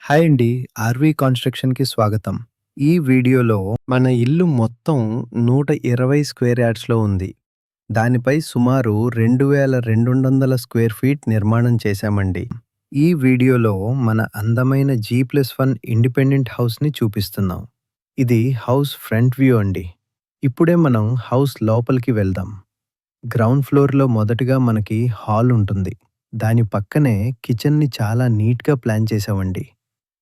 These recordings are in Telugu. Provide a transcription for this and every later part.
హాయ్ అండి. ఆర్‌వి కన్‌స్ట్రక్షన్‌కి స్వాగతం. ఈ వీడియోలో మన ఇల్లు మొత్తం 120 స్క్వేర్ యార్డ్స్‌లో ఉంది. దానిపై సుమారు 2200 స్క్వేర్ ఫీట్ నిర్మాణం చేశామండి. ఈ వీడియోలో మన అందమైన G+1 ఇండిపెండెంట్ హౌస్‌ని చూపిస్తున్నాం. ఇది హౌస్ ఫ్రంట్ వ్యూ అండి. ఇప్పుడే మనం హౌస్ లోపలికి వెళ్దాం. గ్రౌండ్ ఫ్లోర్‌లో మొదటగా మనకి హాల్ ఉంటుంది. దాని పక్కనే కిచెన్‌ని చాలా నీట్‌గా ప్లాన్ చేశామండి.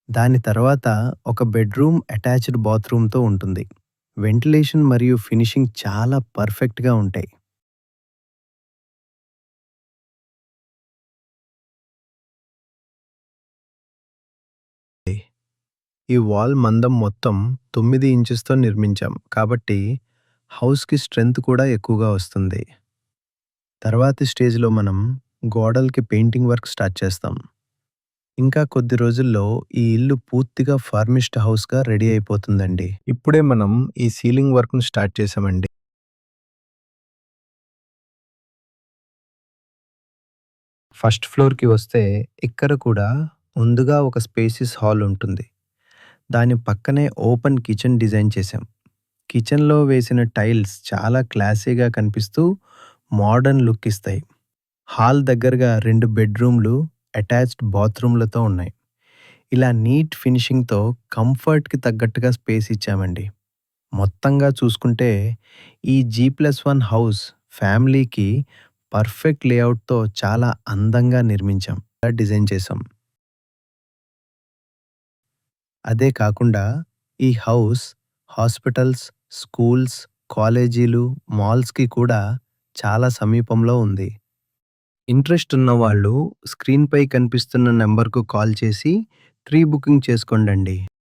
దాని తర్వాత ఒక బెడ్రూమ్ అటాచ్డ్ బాత్రూమ్‌తో ఉంటుంది. వెంటిలేషన్ మరియు ఫినిషింగ్ చాలా పర్ఫెక్ట్‌గా ఉంటాయి. ఈ వాల్ మందం మొత్తం 9 ఇంచెస్‌తో నిర్మించాం. కాబట్టి హౌస్‌కి స్ట్రెంత్ కూడా ఎక్కువగా వస్తుంది. తర్వాతి స్టేజ్‌లో మనం గోడలకి పెయింటింగ్ వర్క్ స్టార్ట్ చేస్తాం. ఇంకా కొద్ది రోజుల్లో ఈ ఇల్లు పూర్తిగా ఫర్నిష్డ్ హౌస్‌గా రెడీ అయిపోతుందండి. ఇప్పుడే మనం ఈ సీలింగ్ వర్క్‌ను స్టార్ట్ చేశామండి. ఫస్ట్ ఫ్లోర్‌కి వస్తే ఇక్కడ కూడా ముందుగా ఒక స్పేసియస్ హాల్ ఉంటుంది. దాని పక్కనే ఓపెన్ కిచెన్ డిజైన్ చేశాం. కిచెన్‌లో వేసిన టైల్స్ చాలా క్లాసీగా కనిపిస్తూ మోడర్న్ లుక్ ఇస్తాయి. హాల్ దగ్గరగా 2 బెడ్‌రూమ్‌లు, అటాచ్డ్ బాత్రూమ్‌లతో ఉన్నాయి. ఇలా నీట్ ఫినిషింగ్‌తో కంఫర్ట్‌కి తగ్గట్టుగా స్పేస్ ఇచ్చామండి. మొత్తంగా చూసుకుంటే ఈ G+1 హౌస్ ఫ్యామిలీకి పర్ఫెక్ట్ లేఅవుట్‌తో చాలా అందంగా నిర్మించాం. డిజైన్ చేశాం. అదే కాకుండా ఈ హౌస్ హాస్పిటల్స్, స్కూల్స్, కాలేజీలు, మాల్స్‌కి కూడా చాలా సమీపంలో ఉంది. ఇంట్రెస్ట్ ఉన్నవాళ్ళు స్క్రీన్‌పై కనిపిస్తున్న నంబర్‌కు కాల్ చేసి ప్రీ బుకింగ్ చేసుకోండండి.